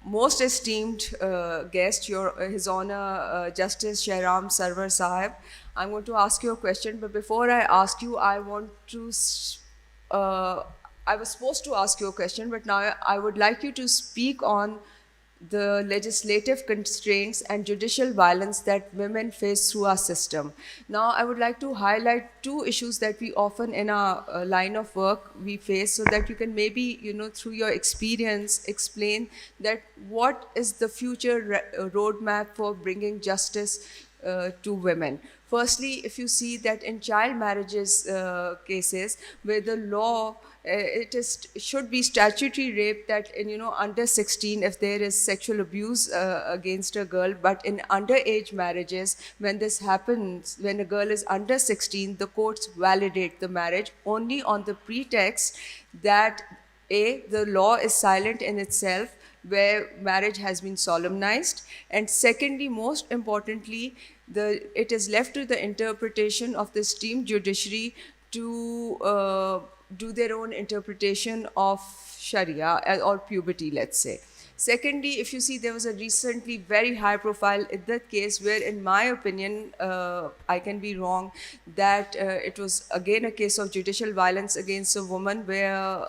most esteemed guest, His Honor Justice Shehram Sarwar Sahib. I'm going to ask you a question, but before I ask you, uh, I was supposed to ask you a question, but now I would like you to speak on the legislative constraints and judicial violence that women face through our system. Now, I would like to highlight two issues that we often in our line of work we face, so that you can maybe, through your experience, explain that what is the future roadmap for bringing justice to women. Firstly, if you see that in child marriages cases where the law it should be statutory rape, that in under 16 if there is sexual abuse against a girl, but in underage marriages when this happens, when a girl is under 16, the courts validate the marriage only on the pretext that the law is silent in itself where marriage has been solemnized, and secondly, most importantly, it is left to the interpretation of the esteemed judiciary to do their own interpretation of Sharia or puberty, let's say. Secondly, if you see, there was a recently very high profile in that case where, in my opinion, I can be wrong, that it was again a case of judicial violence against a woman where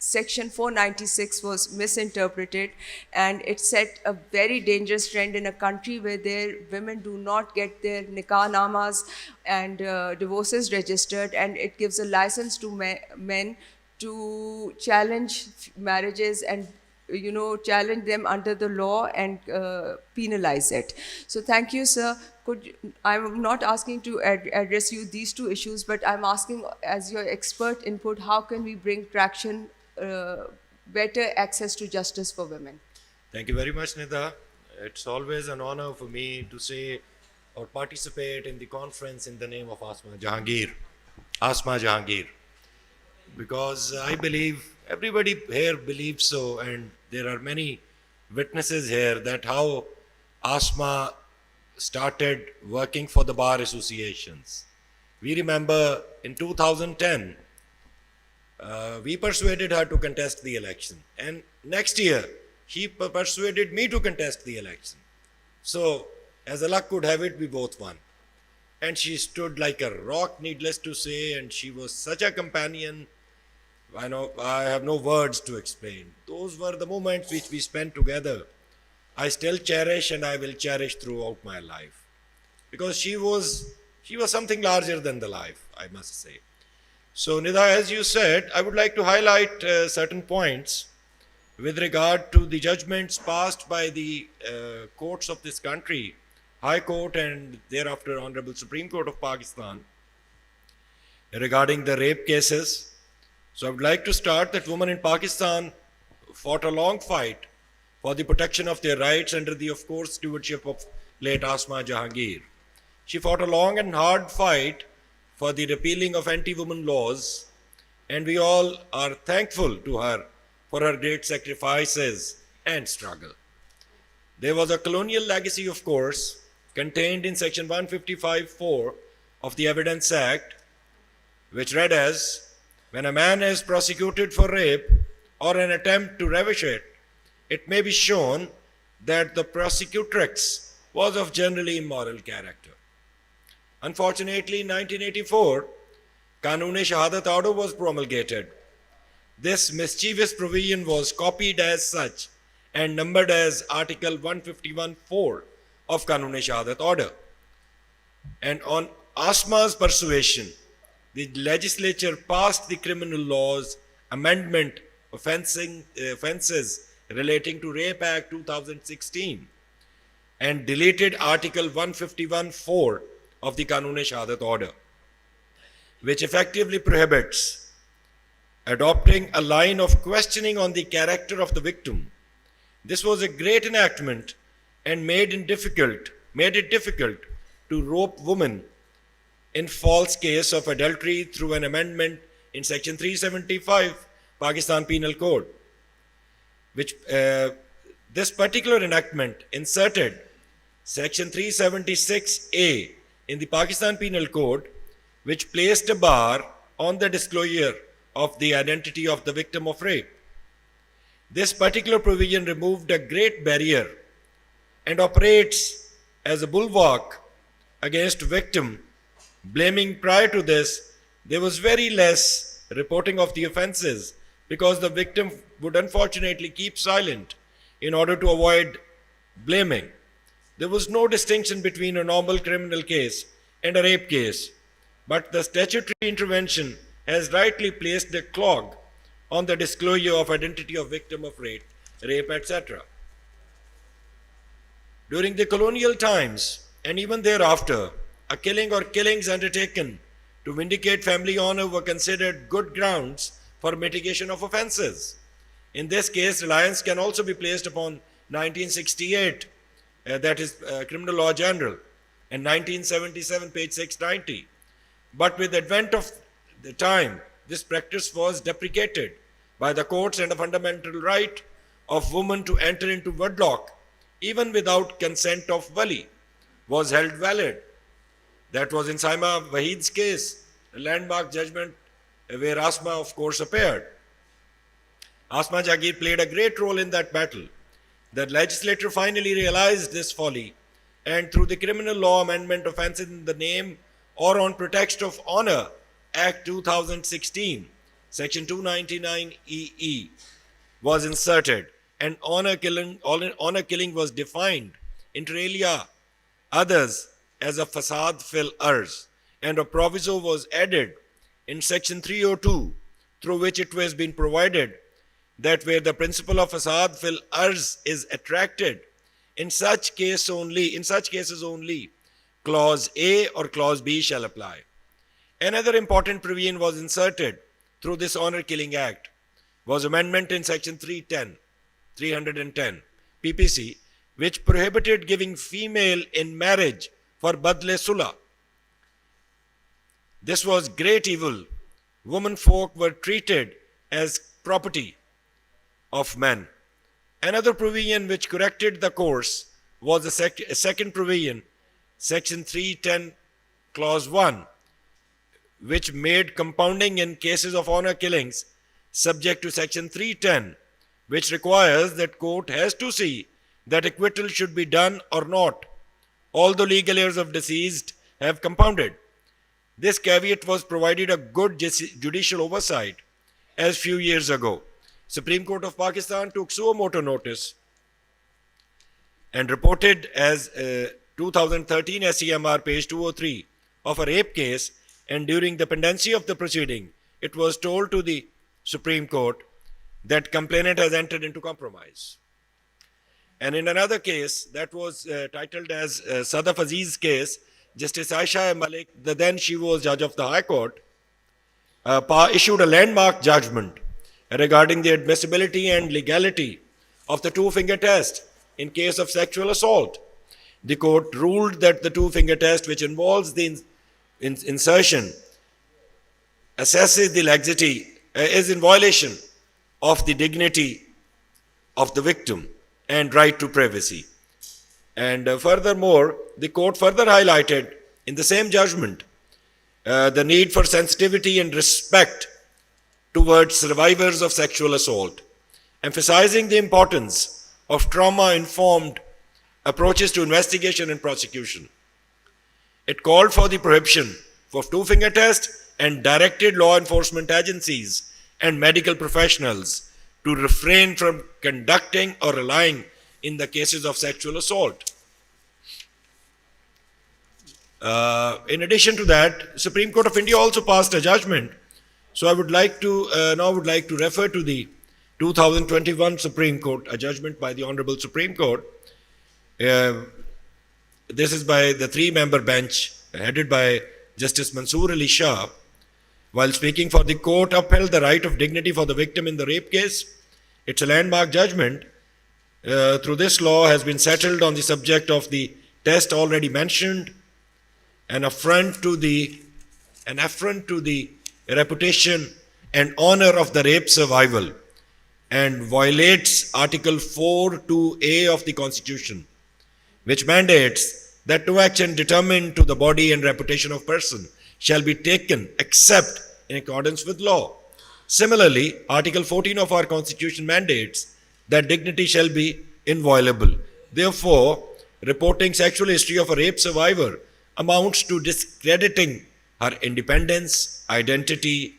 Section 496 was misinterpreted, and it set a very dangerous trend in a country where their women do not get their nikah namas and divorces registered, and it gives a license to men to challenge marriages and challenge them under the law and penalize it. So thank you, sir. I'm not asking to address you these two issues, but I'm asking, as your expert input, how can we bring traction, better access to justice for women? Thank you very much, Nida. It's always an honor for me to say or participate in the conference in the name of Asma Jahangir, because I believe everybody here believes so, and there are many witnesses here that how Asma started working for the bar associations. We remember in 2010, we persuaded her to contest the election, and next year she persuaded me to contest the election. So, as the luck could have it, we both won. And she stood like a rock, needless to say, and she was such a companion. I have no words to explain. Those were the moments which we spent together. I still cherish, and I will cherish throughout my life, because she was something larger than the life, I must say. So, Nida, as you said, I would like to highlight certain points with regard to the judgments passed by the courts of this country, High Court and thereafter Honorable Supreme Court of Pakistan, regarding the rape cases. So I would like to start that women in Pakistan fought a long fight for the protection of their rights under the, of course, stewardship of late Asma Jahangir. She fought a long and hard fight for the repealing of anti-women laws, and we all are thankful to her for her great sacrifices and struggle. There was a colonial legacy, of course, contained in Section 155(4) of the Evidence Act, which read as, when a man is prosecuted for rape or an attempt to ravish it, it may be shown that the prosecutrix was of generally immoral character. Unfortunately, in 1984, Qanun-e-Shahadat order was promulgated. This mischievous provision was copied as such and numbered as Article 151(4) of Qanun-e-Shahadat order. And on Asma's persuasion, the legislature passed the Criminal Laws Amendment Offences Relating to Rape Act 2016 and deleted Article 151(4) of the Qanun-e-Shahadat order, which effectively prohibits adopting a line of questioning on the character of the victim. This was a great enactment and made it difficult to rope women in false case of adultery through an amendment in Section 375 Pakistan Penal Code, which this particular enactment inserted Section 376A in the Pakistan Penal Code, which placed a bar on the disclosure of the identity of the victim of rape. This particular provision removed a great barrier and operates as a bulwark against victim blaming. Prior to this, there was very less reporting of the offenses because the victim would unfortunately keep silent in order to avoid blaming. There was no distinction between a normal criminal case and a rape case, but the statutory intervention has rightly placed a clog on the disclosure of identity of victim of rape, etc. During the colonial times and even thereafter, a killing or killings undertaken to vindicate family honor were considered good grounds for mitigation of offenses. In this case, reliance can also be placed upon 1968, that is Criminal Law General, and 1977, page 690. But with the advent of the time, this practice was deprecated by the courts, and a fundamental right of women to enter into wedlock, even without consent of wali, was held valid. That was in Saima Wahid's case, a landmark judgment where Asma, of course, appeared. Asma Jagir played a great role in that battle. The legislature finally realized this folly, and through the Criminal Law Amendment, offenses in the name or on pretext of honor, Act 2016, Section 299 EE, was inserted, and honor killing was defined, inter alia others, as a fasad fil arz, and a proviso was added in Section 302, through which it has been provided that where the principle of fasad fil arz is attracted, in such cases only, Clause A or Clause B shall apply. Another important provision was inserted through this Honor Killing Act was amendment in Section 310 PPC, which prohibited giving female in marriage for badle sulah. This was great evil. Women folk were treated as property of men. Another provision which corrected the course was a second provision, Section 310, Clause 1, which made compounding in cases of honor killings subject to Section 310, which requires that court has to see that acquittal should be done or not, although legal heirs of deceased have compounded. This caveat was provided a good judicial oversight, as few years ago Supreme Court of Pakistan took suo motu notice and reported as 2013 SCMR page 203 of a rape case, and during the pendency of the proceeding, it was told to the Supreme Court that complainant has entered into compromise. And in another case that was titled as Sadaf Aziz's case, Justice Aisha Malik, then she was judge of the High Court, issued a landmark judgment regarding the admissibility and legality of the two-finger test in case of sexual assault. The court ruled that the two-finger test, which involves the insertion, assesses the laxity, is in violation of the dignity of the victim and right to privacy. And furthermore, the court further highlighted in the same judgment the need for sensitivity and respect towards survivors of sexual assault, emphasizing the importance of trauma-informed approaches to investigation and prosecution. It called for the prohibition of two-finger test and directed law enforcement agencies and medical professionals to refrain from conducting or relying in the cases of sexual assault. In addition to that, Supreme Court of India also passed a judgment. So I would like to refer to the 2021 Supreme Court, a judgment by the Honorable Supreme Court. This is by the three-member bench headed by Justice Mansoor Ali Shah. While speaking for the court, upheld the right of dignity for the victim in the rape case. It's a landmark judgment. Through this law has been settled on the subject of the test already mentioned, an affront to the reputation and honor of the rape survival, and violates Article 4(2)(a) of the Constitution, which mandates that no action determined to the body and reputation of person shall be taken except in accordance with law. Similarly, Article 14 of our Constitution mandates that dignity shall be inviolable. Therefore, reporting sexual history of a rape survivor amounts to discrediting her independence, identity,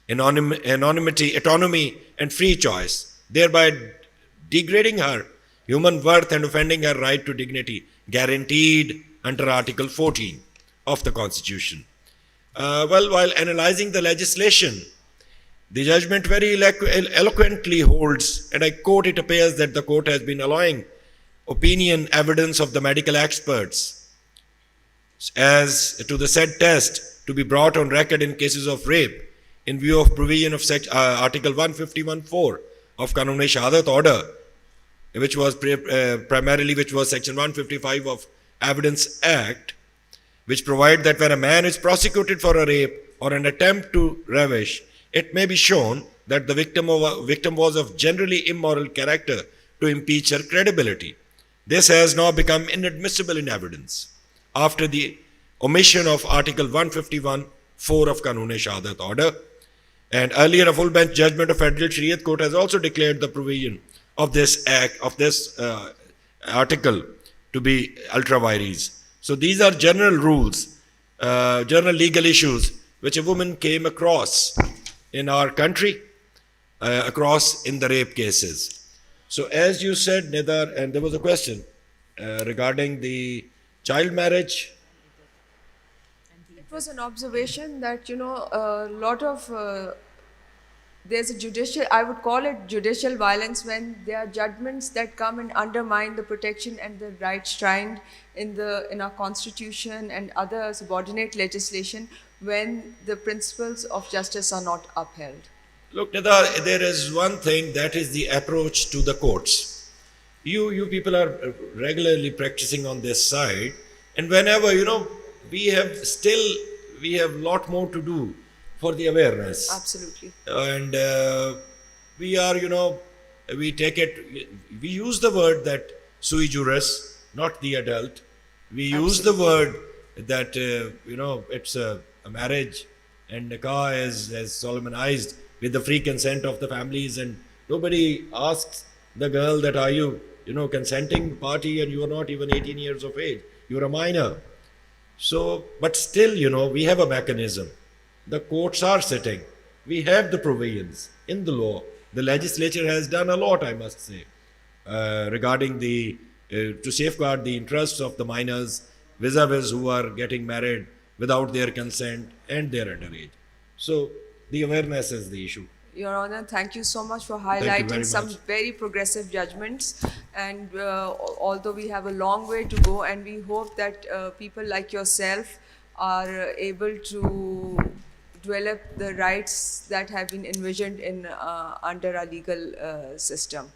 anonymity, autonomy, and free choice, thereby degrading her human worth and offending her right to dignity guaranteed under Article 14 of the Constitution. While analyzing the legislation, the judgment very eloquently holds, and I quote, it appears that the court has been allowing opinion evidence of the medical experts as to the said test to be brought on record in cases of rape in view of provision of Article 151.4 of Kanun-e-Shahadat order, which was primarily Section 155 of Evidence Act, which provide that when a man is prosecuted for a rape or an attempt to ravish, it may be shown that the victim was of generally immoral character to impeach her credibility. This has now become inadmissible in evidence after the omission of Article 151.4 of Kanun-e-Shahadat order. And earlier, a full bench judgment of Federal Shariat Court has also declared the provision of this act, of this article, to be ultra vires. So these are general rules, general legal issues which a woman came across in our country, across in the rape cases. So as you said, Nidar, and there was a question regarding the child marriage. It was an observation that, a lot of, there's a judicial, I would call it judicial violence when there are judgments that come and undermine the protection and the rights enshrined in our constitution and other subordinate legislation when the principles of justice are not upheld. Look, Nidar, there is one thing, that is the approach to the courts. You people are regularly practicing on this side, and whenever, we have lot more to do for the awareness. Absolutely. And we are, we take it, we use the word that sui juris, not the adult. We use the word that, it's a marriage and nikah is solemnized with the free consent of the families, and nobody asks the girl that are you, consenting party, and you are not even 18 years of age. You're a minor. So, but still, we have a mechanism. The courts are sitting. We have the provisions in the law. The legislature has done a lot, I must say, regarding to safeguard the interests of the minors vis-a-vis who are getting married without their consent and they're underage. So the awareness is the issue. Your Honor, thank you so much for you highlighting very some much. very progressive judgments. And although we have a long way to go, and we hope that people like yourself are able to develop the rights that have been envisioned in under our legal system.